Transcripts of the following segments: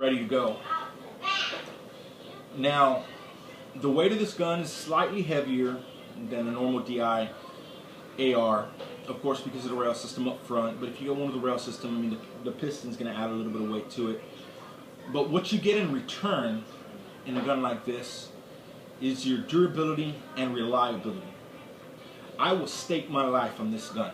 ready to go. Now, the weight of this gun is slightly heavier than a normal DI AR, of course, because of the rail system up front. But if you go one with the rail system, I mean, the piston's going to add a little bit of weight to it. But what you get in return in a gun like this is your durability and reliability. I will stake my life on this gun.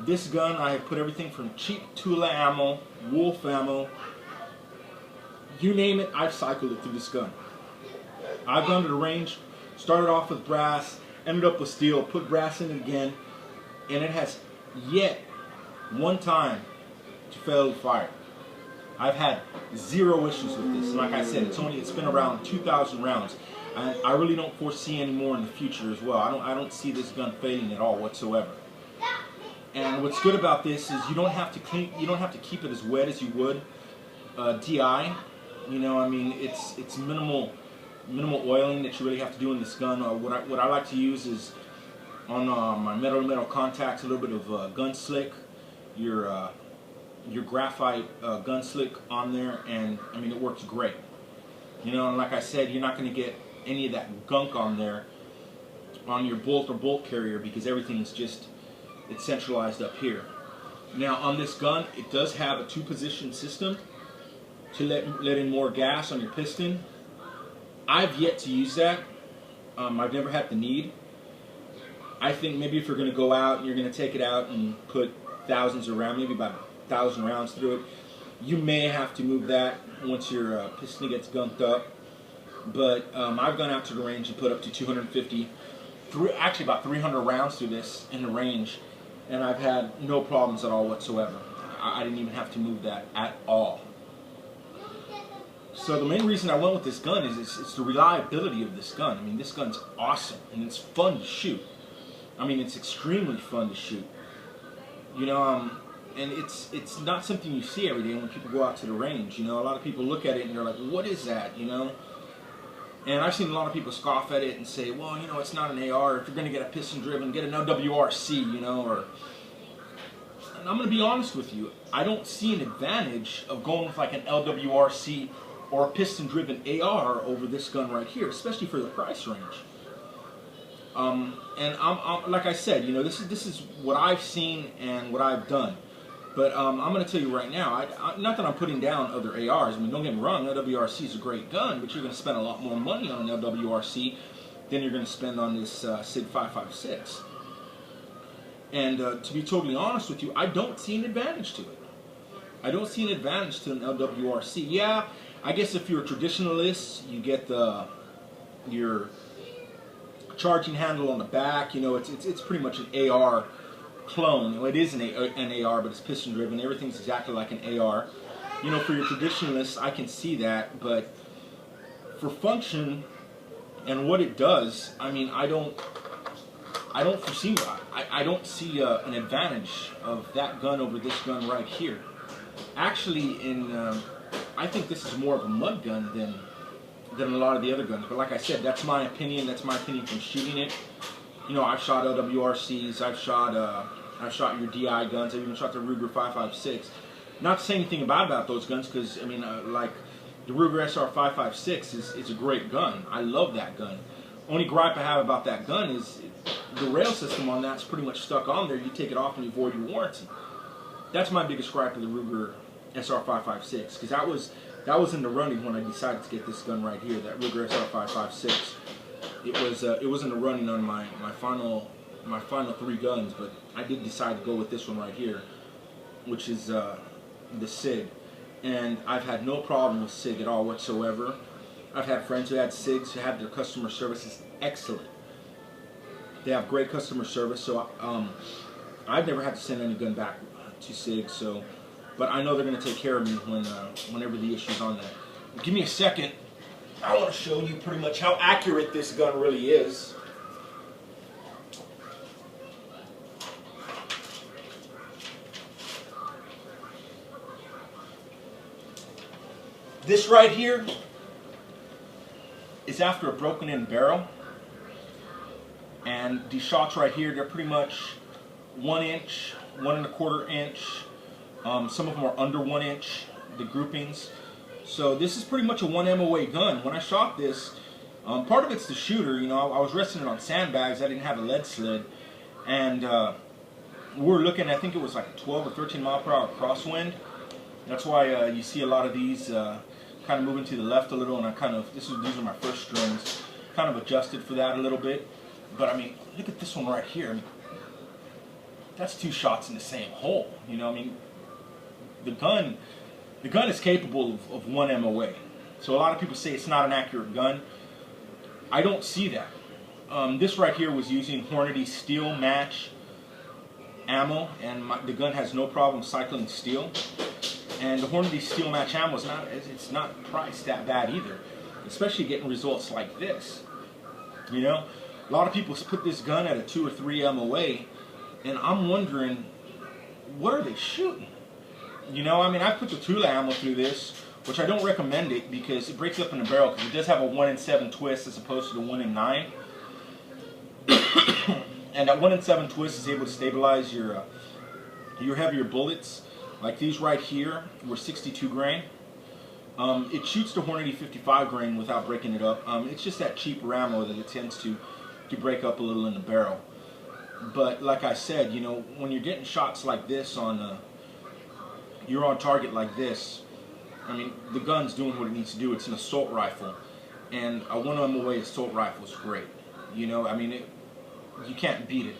This gun, I have put everything from cheap Tula ammo, Wolf ammo, you name it, I've cycled it through this gun. I've gone to the range, started off with brass, ended up with steel, put brass in it again, and it has yet one time to fail to fire. I've had zero issues with this. And like I said, it's been around 2,000 rounds. I really don't foresee any more in the future as well. I don't see this gun failing at all whatsoever. And what's good about this is you don't have to keep it as wet as you would DI. You know, I mean, it's minimal oiling that you really have to do in this gun. What I like to use is on my metal contacts, a little bit of gun slick, your graphite gun slick on there, and I mean, it works great. You know, and like I said, you're not going to get any of that gunk on there on your bolt or bolt carrier, because everything's just, it's centralized up here. Now on this gun, it does have a 2-position system to let in more gas on your piston. I've yet to use that. I've never had the need. I think maybe if you're going to go out and you're going to take it out and put thousands of rounds, maybe about 1,000 rounds through it, you may have to move that once your piston gets gunked up. But I've gone out to the range and put up to 250, actually about 300 rounds through this in the range, and I've had no problems at all whatsoever. I didn't even have to move that at all. So the main reason I went with this gun is it's the reliability of this gun. I mean, this gun's awesome, and it's fun to shoot. I mean, it's extremely fun to shoot. You know, and it's not something you see every day when people go out to the range. You know, a lot of people look at it and they're like, what is that, you know? And I've seen a lot of people scoff at it and say, well, you know, it's not an AR. If you're going to get a piston driven, get an LWRC, you know, or... And I'm going to be honest with you. I don't see an advantage of going with like an LWRC or a piston driven AR over this gun right here, especially for the price range. And I'm like I said, you know, this is what I've seen and what I've done. But I'm going to tell you right now, not that I'm putting down other ARs. I mean, don't get me wrong, LWRC is a great gun, but you're going to spend a lot more money on an LWRC than you're going to spend on this SIG 556. And to be totally honest with you, I don't see an advantage to it. I don't see an advantage to an LWRC. Yeah, I guess if you're a traditionalist, you get your charging handle on the back. You know, it's pretty much an AR clone. Well, it is an AR, but it's piston driven. Everything's exactly like an AR. You know, for your traditionalists, I can see that, but for function and what it does, I mean, I don't foresee. I don't see an advantage of that gun over this gun right here. Actually, I think this is more of a mud gun than a lot of the other guns. But like I said, that's my opinion. That's my opinion from shooting it. You know, I've shot LWRCs. I've shot your DI guns. I've even shot the Ruger 556. Not to say anything bad about those guns, because I mean, like the Ruger SR 556 is a great gun. I love that gun. Only gripe I have about that gun is the rail system on that's pretty much stuck on there. You take it off and you void your warranty. That's my biggest gripe with the Ruger SR 556, because that was in the running when I decided to get this gun right here, that Ruger SR 556. It was in the running on my final 3 guns, but I did decide to go with this one right here, which is the SIG. And I've had no problem with SIG at all whatsoever. I've had friends who had SIGs who had their customer service is excellent. They have great customer service, so I've never had to send any gun back to SIG. So, but I know they're going to take care of me whenever the issue's on that. Give me a second. I want to show you pretty much how accurate this gun really is. This right here is after a broken in barrel, and these shots right here, they're pretty much 1 inch, 1 1/4 inch. Some of them are under 1 inch. the groupings. So this is pretty much a 1 MOA gun. When I shot this, part of it's the shooter. You know, I was resting it on sandbags. I didn't have a lead sled, and we were looking. I think it was like a 12 or 13 mile per hour crosswind. That's why you see a lot of these kind of moving to the left a little. And I kind of these are my first strings. Kind of adjusted for that a little bit. But I mean, look at this one right here. I mean, that's 2 shots in the same hole. You know, I mean, the gun is capable of 1 MOA. So a lot of people say it's not an accurate gun. I don't see that. This right here was using Hornady steel match ammo, and the gun has no problem cycling steel. And the Hornady steel match ammo is not priced that bad either, especially getting results like this. You know, a lot of people put this gun at a 2 or 3 MOA, and I'm wondering, what are they shooting? You know, I mean, I put the Tula ammo through this, which I don't recommend it because it breaks up in the barrel because it does have a 1 in 7 twist as opposed to the 1 in 9. And that 1 in 7 twist is able to stabilize your heavier bullets. Like these right here were 62 grain. It shoots the Hornady 55 grain without breaking it up. It's just that cheaper ammo that it tends to break up a little in the barrel. But like I said, you know, when you're getting shots like this you're on target like this, I mean, the gun's doing what it needs to do. It's an assault rifle, and a 1 MOA assault rifle is great. You know, I mean, you can't beat it.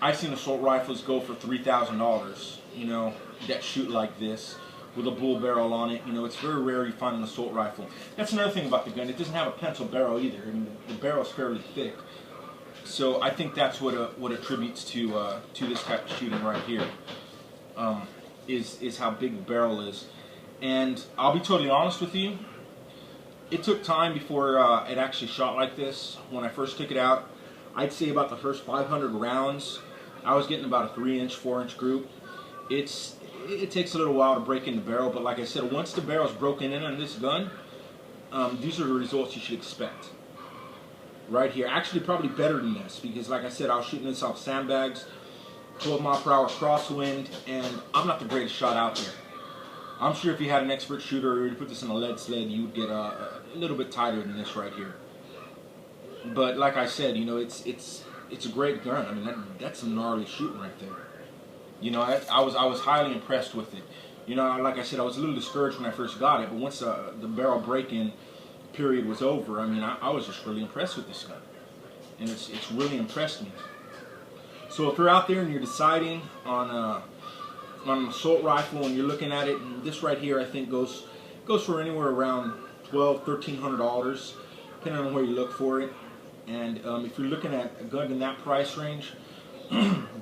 I've seen assault rifles go for $3,000, you know, that shoot like this with a bull barrel on it. You know, it's very rare you find an assault rifle. That's another thing about the gun. It doesn't have a pencil barrel either. I mean, the barrel is fairly thick. So I think that's what attributes to this type of shooting right here. Is how big the barrel is. And I'll be totally honest with you, it took time before it actually shot like this. When I first took it out, I'd say about the first 500 rounds, I was getting about a 3-inch, 4-inch group. It takes a little while to break in the barrel, but like I said, once the barrel's broken in on this gun, these are the results you should expect. Right here. Actually, probably better than this, because like I said, I was shooting this off sandbags, 12 mile per hour crosswind, and I'm not the greatest shot out there. I'm sure if you had an expert shooter or you put this in a lead sled, you would get a little bit tighter than this right here. But like I said, you know, it's a great gun. I mean, that's some gnarly shooting right there. You know, I was highly impressed with it. You know, like I said, I was a little discouraged when I first got it, but once the barrel break-in period was over, I mean, I was just really impressed with this gun, and it's really impressed me. So if you're out there and you're deciding on an assault rifle and you're looking at it, and this right here I think goes for anywhere around $1,200–$1,300, depending on where you look for it. And if you're looking at a gun in that price range,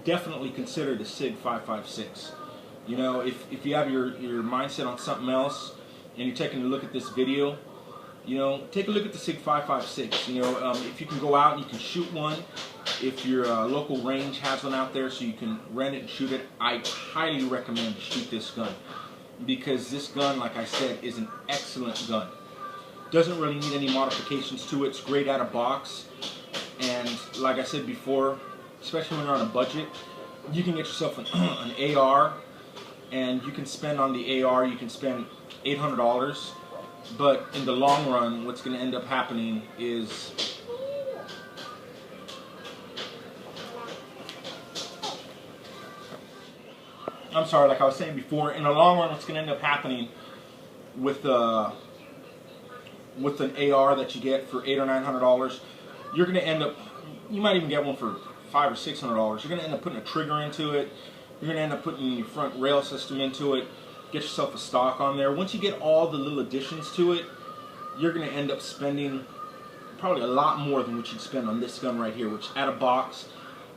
definitely consider the SIG 556. You know, if you have your mindset on something else and you're taking a look at this video, you know, take a look at the SIG 556. You know, if you can go out and you can shoot one, if your local range has one out there so you can rent it and shoot it, I highly recommend you shoot this gun. Because this gun, like I said, is an excellent gun. Doesn't really need any modifications to it. It's great out of box. And like I said before, especially when you're on a budget, you can get yourself an AR, and you can spend on the AR, you can spend $800. But in the long run, what's going to end up happening is I'm sorry, like I was saying before, in the long run, what's going to end up happening with an AR that you get for $800 or $900, you're going to end up, you might even get one for $500 or $600. You're going to end up putting a trigger into it. You're going to end up putting your front rail system into it. Get yourself a stock on there. Once you get all the little additions to it, you're going to end up spending probably a lot more than what you'd spend on this gun right here, which out of box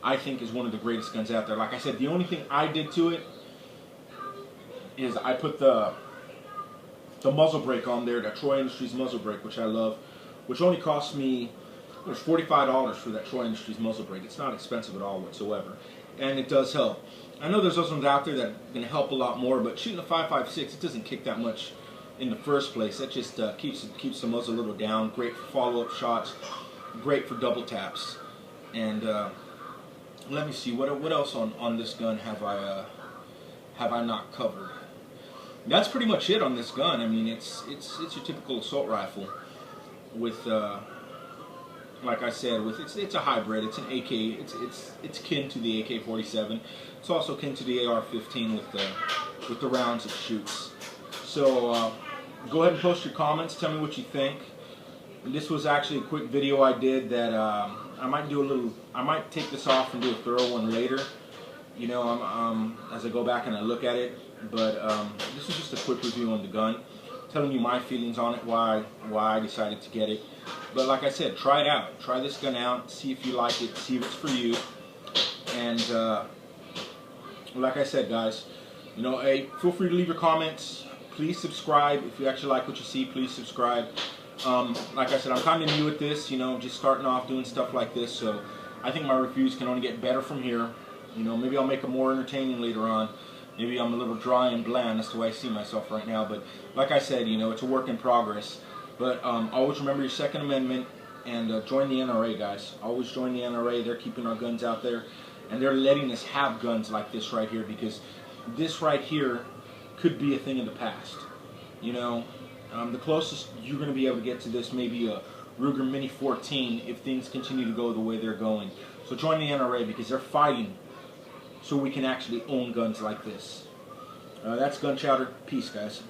I think is one of the greatest guns out there. Like I said, the only thing I did to it is I put the muzzle brake on there, that Troy Industries muzzle brake, which I love, which only cost me $45 for that Troy Industries muzzle brake. It's not expensive at all whatsoever, and it does help. I know there's those ones out there that are going to help a lot more, but shooting a 5.56, it doesn't kick that much in the first place. That just keeps the muzzle a little down. Great for follow-up shots. Great for double taps. And let me see, what else on this gun have I not covered? that's pretty much it on this gun. I mean, it's your typical assault rifle with, like I said, with it's a hybrid. It's an AK. It's kin to the AK-47. It's also kin to the AR-15 with the rounds it shoots. So go ahead and post your comments. Tell me what you think. This was actually a quick video I did that I might do a little. I might take this off and do a thorough one later. You know, as I go back and I look at it. But this is just a quick review on the gun, telling you my feelings on it, why I decided to get it. But like I said, try it out. Try this gun out. See if you like it. See if it's for you. And like I said, guys, you know, hey, feel free to leave your comments. Please subscribe if you actually like what you see. Please subscribe. Like I said, I'm kind of new at this. You know, just starting off doing stuff like this. So I think my reviews can only get better from here. You know, maybe I'll make them more entertaining later on. Maybe I'm a little dry and bland. That's the way I see myself right now. But like I said, you know, it's a work in progress. But always remember your Second Amendment and join the NRA, guys. Always join the NRA. They're keeping our guns out there. And they're letting us have guns like this right here, because this right here could be a thing of the past. You know, the closest you're going to be able to get to this may be a Ruger Mini 14 if things continue to go the way they're going. So join the NRA, because they're fighting so we can actually own guns like this. That's Gun Chowder. Peace, guys.